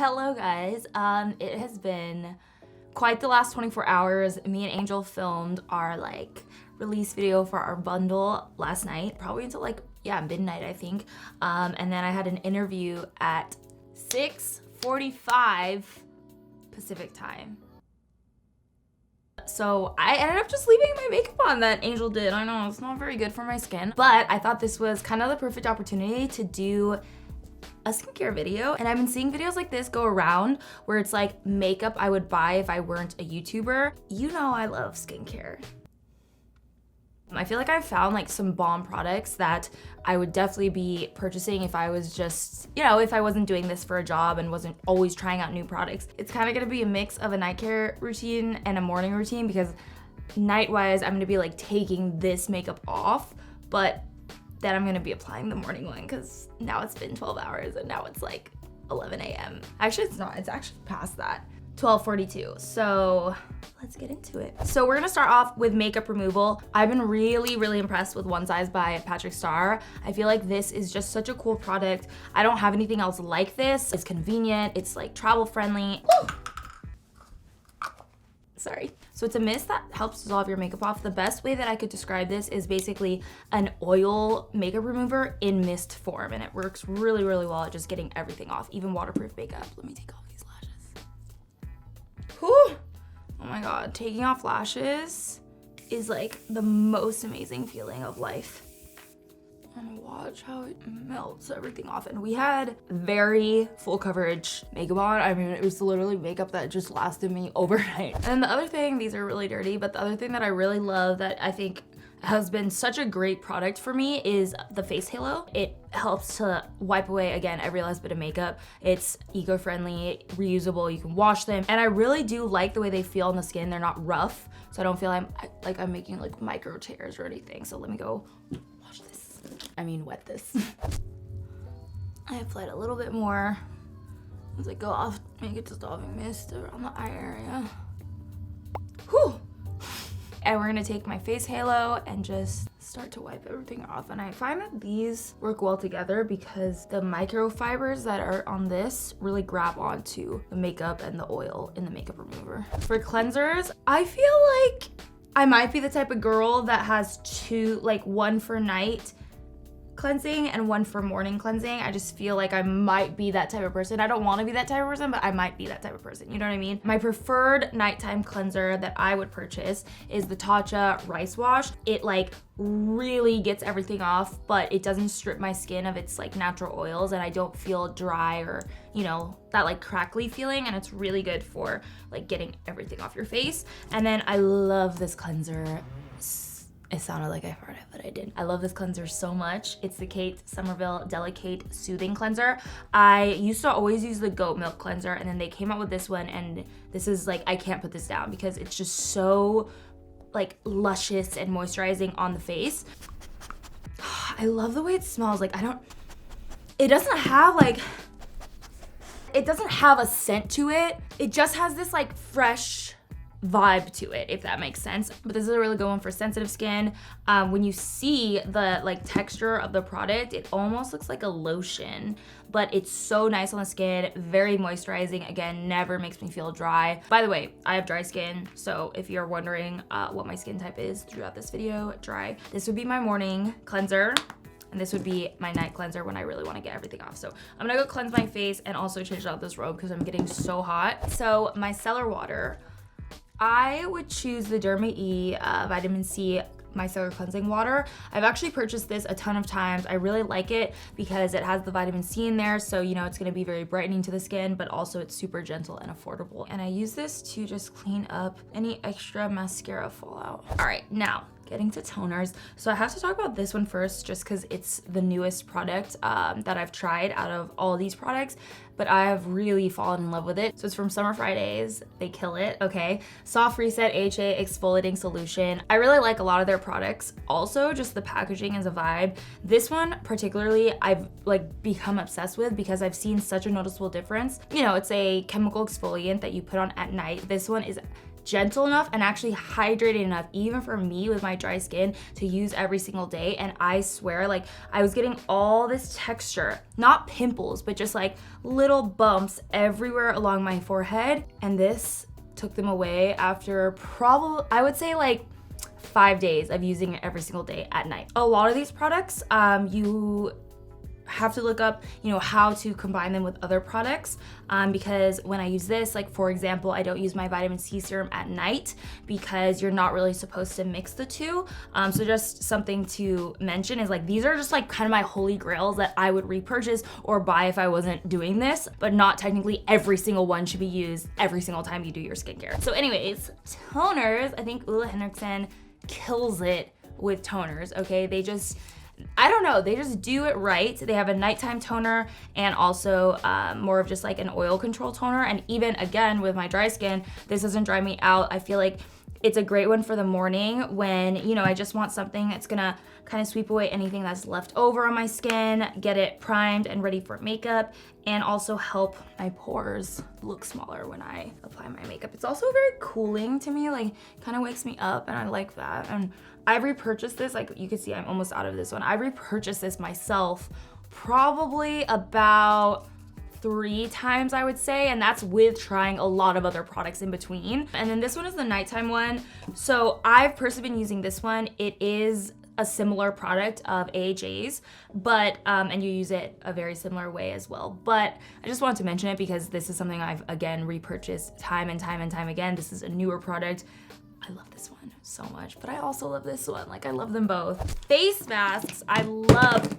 Hello guys, it has been quite the last 24 hours. Me and Angel filmed our release video for our bundle last night, probably until midnight I think. And then I had an interview at 6:45 Pacific time. So I ended up just leaving my makeup on that Angel did. I know it's not very good for my skin, but I thought this was kind of the perfect opportunity to do a skincare video. And I've been seeing videos like this go around where it's like makeup I would buy if I weren't a YouTuber. You know I love skincare. I feel like I've found some bomb products that I would definitely be purchasing if I was just, if I wasn't doing this for a job and wasn't always trying out new products. It's kind of gonna be a mix of a night care routine and a morning routine, because night-wise I'm gonna be taking this makeup off, but then I'm gonna be applying the morning one because now it's been 12 hours and now it's 11 a.m. Actually, it's not, it's actually past that. 12:42, so let's get into it. So we're gonna start off with makeup removal. I've been really impressed with One Size by Patrick Starr. I feel like this is just such a cool product. I don't have anything else like this. It's convenient, it's travel friendly. Ooh. Sorry. So it's a mist that helps dissolve your makeup off. The best way that I could describe this is basically an oil makeup remover in mist form, and it works really well at just getting everything off, even waterproof makeup. Let me take off these lashes. Whew. Oh my God, taking off lashes is the most amazing feeling of life. And watch how it melts everything off. And we had very full coverage makeup on. I mean, it was literally makeup that just lasted me overnight. And the other thing, these are really dirty, but the other thing that I really love that I think has been such a great product for me is the face halo. It helps to wipe away, again, every last bit of makeup. It's eco-friendly, reusable, you can wash them. And I really do like the way they feel on the skin. They're not rough, so I don't feel I'm making micro tears or anything. So let me go wash this. Wet this. I applied a little bit more as I go off, make it dissolving mist around the eye area. Whew. And we're gonna take my face halo and just start to wipe everything off. And I find that these work well together because the microfibers that are on this really grab onto the makeup and the oil in the makeup remover. For cleansers, I feel like I might be the type of girl that has two, one for night cleansing and one for morning cleansing. I just feel like I might be that type of person. I don't want to be that type of person, but I might be that type of person. You know what I mean? My preferred nighttime cleanser that I would purchase is the Tatcha Rice Wash. It really gets everything off, but it doesn't strip my skin of its natural oils, and I don't feel dry or that crackly feeling, and it's really good for getting everything off your face. And then I love this cleanser. It sounded like I farted, but I didn't. I love this cleanser so much. it's the Kate Somerville Delicate Soothing Cleanser. I used to always use the goat milk cleanser, and then they came out with this one, and this is I can't put this down because it's just so luscious and moisturizing on the face. I love the way it smells. It doesn't have a scent to it. It just has this fresh vibe to it, if that makes sense. But this is a really good one for sensitive skin. When you see the texture of the product, it almost looks like a lotion, but it's so nice on the skin, very moisturizing. Again, never makes me feel dry. By the way, I have dry skin, so if you're wondering what my skin type is throughout this video, dry. This would be my morning cleanser, and this would be my night cleanser when I really want to get everything off. So I'm gonna go cleanse my face and also change out this robe because I'm getting so hot. So my cellar water, I would choose the Derma E Vitamin C Micellar Cleansing Water. I've actually purchased this a ton of times. I really like it because it has the vitamin C in there, so it's gonna be very brightening to the skin, but also it's super gentle and affordable. And I use this to just clean up any extra mascara fallout. All right, now getting to toners. So I have to talk about this one first just because it's the newest product that I've tried out of all these products, but I have really fallen in love with it. So it's from Summer Fridays. They kill it, okay? Soft Reset AHA Exfoliating Solution. I really like a lot of their products. Also, just the packaging is a vibe. This one particularly, I've become obsessed with because I've seen such a noticeable difference. It's a chemical exfoliant that you put on at night. This one is gentle enough and actually hydrated enough, even for me with my dry skin, to use every single day. And I swear, like, I was getting all this texture, not pimples, but just like little bumps everywhere along my forehead. And this took them away after probably, I would say, like 5 days of using it every single day at night. A lot of these products, you have to look up, you know, how to combine them with other products, because when I use this, like for example, I don't use my vitamin C serum at night because you're not really supposed to mix the two. So just something to mention is like, these are just like kind of my holy grails that I would repurchase or buy if I wasn't doing this, but not technically every single one should be used every single time you do your skincare. So anyways, toners, I think Ulla Henriksen kills it with toners, okay? I don't know, they just do it right. They have a nighttime toner and also more of just like an oil control toner. And even again, with my dry skin, this doesn't dry me out. I feel like it's a great one for the morning when, you know, I just want something that's gonna kind of sweep away anything that's left over on my skin, get it primed and ready for makeup, and also help my pores look smaller when I apply my makeup. It's also very cooling to me, like kind of wakes me up, and I like that. And I've repurchased this, like you can see I'm almost out of this one. I repurchased this myself probably about 3 times, I would say, and that's with trying a lot of other products in between. And then this one is the nighttime one. So I've personally been using this one. It is a similar product of AHA's, but, and you use it a very similar way as well. But I just wanted to mention it because this is something I've, again, repurchased time and time and time again. This is a newer product. I love this one so much, but I also love this one. Like, I love them both. Face masks, I love,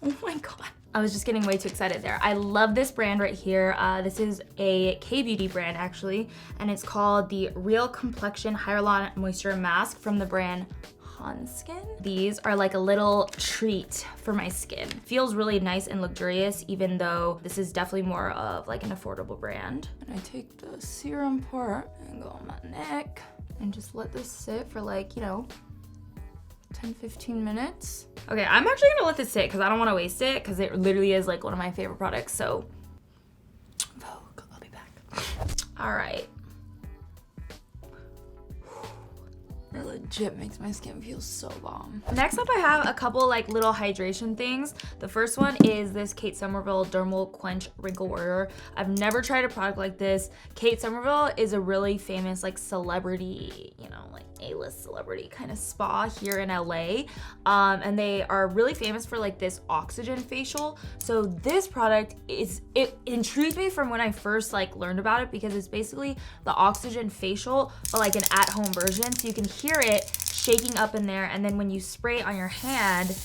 oh my God. I was just getting way too excited there. I love this brand right here. This is a K-Beauty brand actually, and it's called the Real Complexion Hyaluron Moisture Mask from the brand Skin. These are like a little treat for my skin. Feels really nice and luxurious, even though this is definitely more of like an affordable brand. And I take the serum part and go on my neck and just let this sit for like, you know, 10-15 minutes. Okay, I'm actually gonna let this sit because I don't want to waste it because it literally is like one of my favorite products. So, Vogue, I'll be back. All right. It legit makes my skin feel so bomb. Next up, I have a couple like little hydration things. The first one is this Kate Somerville Dermal Quench Wrinkle Warrior. I've never tried a product like this. Kate Somerville is a really famous like celebrity, you know, like A-list celebrity kind of spa here in LA. And they are really famous for like this oxygen facial. So this product it intrigued me from when I first like learned about it because it's basically the oxygen facial, but like an at-home version. So you can hear it shaking up in there, and then when you spray it on your hand,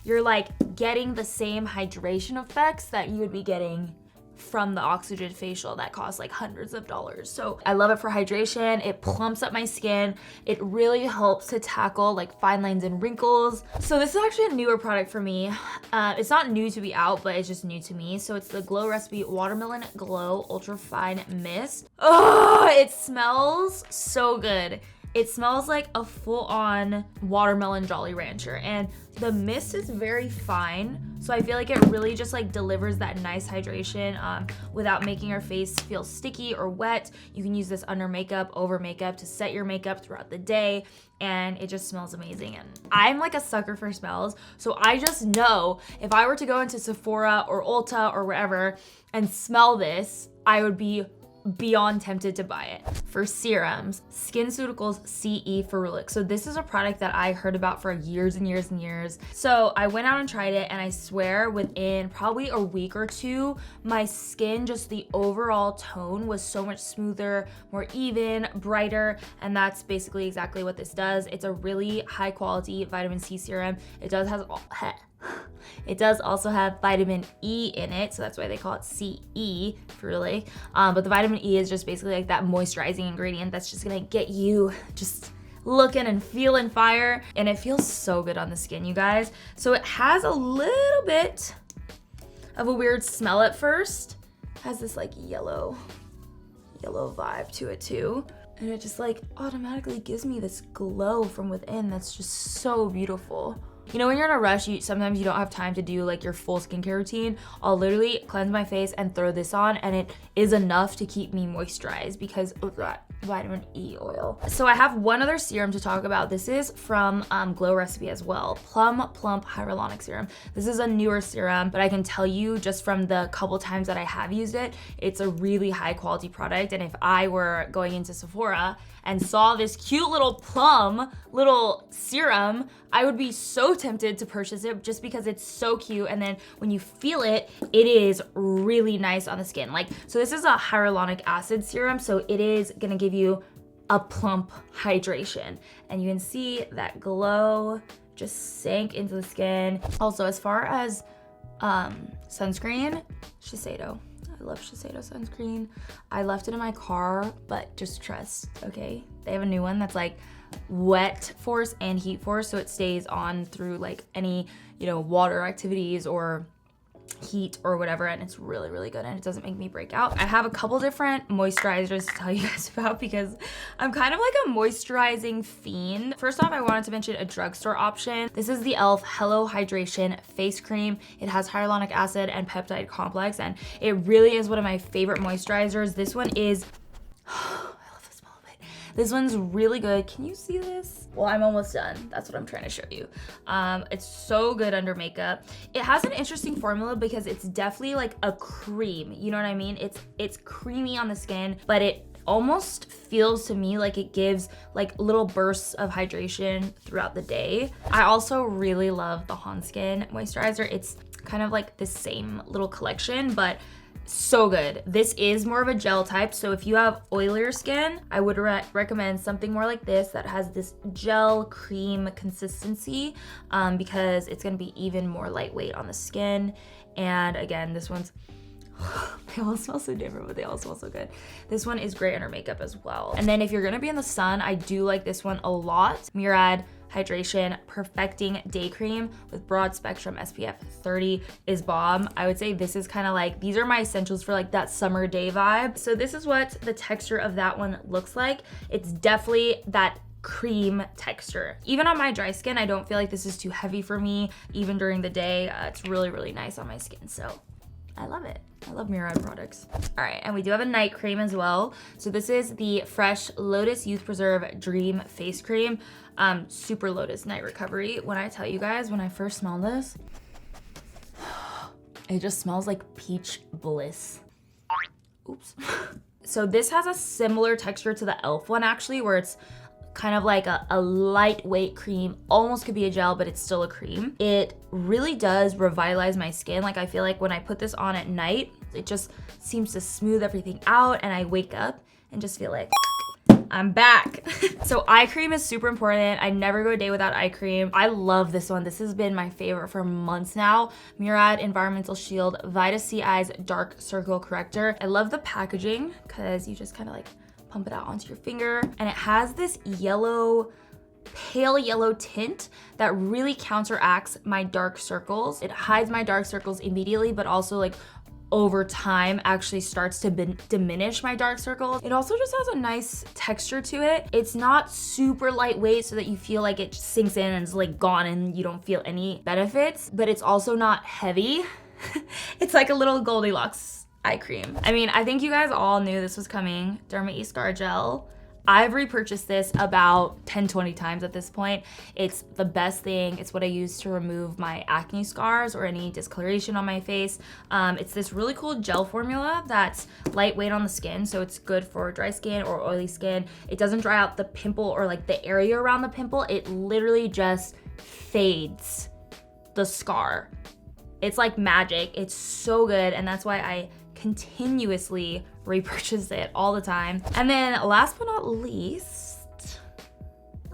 you're like getting the same hydration effects that you would be getting from the oxygen facial that costs like hundreds of dollars. So I love it for hydration. It plumps up my skin. It really helps to tackle like fine lines and wrinkles. So this is actually a newer product for me. It's not new to be out, but it's just new to me. So it's the Glow Recipe Watermelon Glow Ultra Fine Mist. Oh, it smells so good. It smells like a full-on watermelon Jolly Rancher, and the mist is very fine, so I feel like it really just like delivers that nice hydration without making your face feel sticky or wet. You can use this under makeup, over makeup, to set your makeup throughout the day, and it just smells amazing. And I'm like a sucker for smells, so I just know if I were to go into Sephora or Ulta or wherever and smell this, I would be beyond tempted to buy it. For serums, SkinCeuticals CE Ferulic. So this is a product that I heard about for years and years and years. So I went out and tried it, and I swear within probably a week or two, my skin, just the overall tone was so much smoother, more even, brighter, and that's basically exactly what this does. It's a really high quality vitamin C serum. It does also have vitamin E in it, so that's why they call it CE, really. But the vitamin E is just basically like that moisturizing ingredient that's just gonna get you just looking and feeling fire, and it feels so good on the skin, you guys. So it has a little bit of a weird smell at first. It has this like yellow vibe to it too. And it just like automatically gives me this glow from within that's just so beautiful. You know, when you're in a rush, sometimes you don't have time to do like your full skincare routine. I'll literally cleanse my face and throw this on, and it is enough to keep me moisturized because of that. vitamin E oil. So I have one other serum to talk about. This is from Glow Recipe as well. Plum Plump Hyaluronic Serum. This is a newer serum, but I can tell you just from the couple times that I have used it, it's a really high quality product. And if I were going into Sephora and saw this cute little plum little serum, I would be so tempted to purchase it just because it's so cute. And then when you feel it, it is really nice on the skin. Like, so this is a hyaluronic acid serum, so it is gonna give you a plump hydration. And you can see that glow just sank into the skin. Also, as far as sunscreen, Shiseido. I love Shiseido sunscreen. I left it in my car, but just trust, okay? They have a new one that's like wet force and heat force, so it stays on through like any, you know, water activities or heat or whatever, and it's really, really good, and it doesn't make me break out. I have a couple different moisturizers to tell you guys about because I'm kind of like a moisturizing fiend. First off, I wanted to mention a drugstore option. This is the e.l.f. Hello Hydration Face Cream. It has hyaluronic acid and peptide complex, and it really is one of my favorite moisturizers. This one is this one's really good. Can you see this? Well, I'm almost done. That's what I'm trying to show you. It's so good under makeup. It has an interesting formula because it's definitely like a cream. You know what I mean? It's creamy on the skin, but it almost feels to me like it gives like little bursts of hydration throughout the day. I also really love the Hanskin moisturizer. It's kind of like the same little collection, but so good. This is more of a gel type, so if you have oilier skin, I would recommend something more like this that has this gel cream consistency, because it's gonna be even more lightweight on the skin. And again, this one's they all smell so different, but they all smell so good. This one is great under makeup as well. And then if you're gonna be in the sun, I do like this one a lot. Murad Hydration Perfecting Day Cream with broad spectrum SPF 30 is bomb. I would say this is kind of like, these are my essentials for like that summer day vibe. So this is what the texture of that one looks like. It's definitely that cream texture. Even on my dry skin, I don't feel like this is too heavy for me. Even during the day, it's really, really nice on my skin. So I love it. I love Murad products. All right, and we do have a night cream as well. So this is the Fresh Lotus Youth Preserve Dream Face Cream. Super Lotus Night Recovery. When I tell you guys, when I first smelled this, it just smells like peach bliss. Oops. So this has a similar texture to the e.l.f. one actually, where it's kind of like a lightweight cream, almost could be a gel, but it's still a cream. It really does revitalize my skin. Like I feel like when I put this on at night, it just seems to smooth everything out, and I wake up and just feel like I'm back. So eye cream is super important. I never go a day without eye cream. I love this one. This has been my favorite for months now. Murad Environmental Shield Vita C Eyes Dark Circle Corrector. I love the packaging because you just kind of like pump it out onto your finger, and it has this yellow, pale yellow tint that really counteracts my dark circles. It hides my dark circles immediately, but also like over time actually starts to diminish my dark circles. It also just has a nice texture to it. It's not super lightweight so that you feel like it sinks in and is like gone and you don't feel any benefits, but it's also not heavy. It's like a little Goldilocks eye cream. I mean, I think you guys all knew this was coming. Derma E Scar Gel. I've repurchased this about 10-20 times at this point. It's the best thing. It's what I use to remove my acne scars or any discoloration on my face. It's this really cool gel formula that's lightweight on the skin, so it's good for dry skin or oily skin. It doesn't dry out the pimple or like the area around the pimple. It literally just fades the scar. It's like magic. It's so good, and that's why I continuously repurchase it all the time. And then last but not least,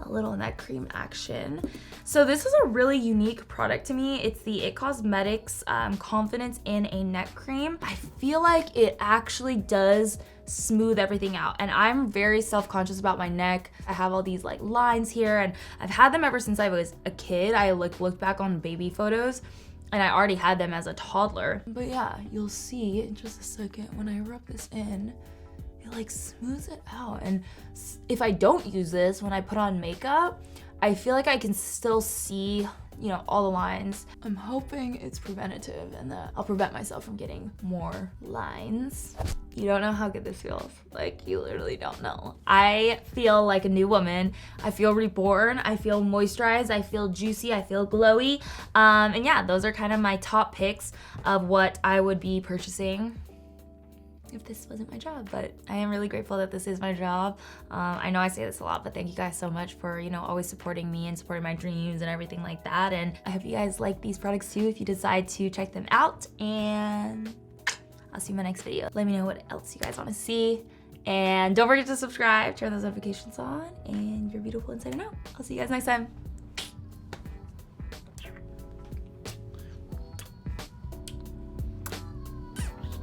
a little neck cream action. So this is a really unique product to me. It's the IT Cosmetics Confidence in a Neck Cream. I feel like it actually does smooth everything out, and I'm very self-conscious about my neck. I have all these like lines here, and I've had them ever since I was a kid. I like looked back on baby photos, and I already had them as a toddler. But yeah, you'll see in just a second when I rub this in, it like smooths it out. And if I don't use this when I put on makeup, I feel like I can still see, you know, all the lines. I'm hoping it's preventative and that I'll prevent myself from getting more lines. You don't know how good this feels. Like, you literally don't know. I feel like a new woman. I feel reborn. I feel moisturized. I feel juicy. I feel glowy. And yeah, those are kind of my top picks of what I would be purchasing if this wasn't my job. But I am really grateful that this is my job. I know I say this a lot, but thank you guys so much for, you know, always supporting me and supporting my dreams and everything like that. And I hope you guys like these products too if you decide to check them out. And I'll see you in my next video. Let me know what else you guys want to see. And don't forget to subscribe, turn those notifications on, and you're beautiful inside and out. I'll see you guys next time.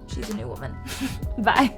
She's a new woman. Bye.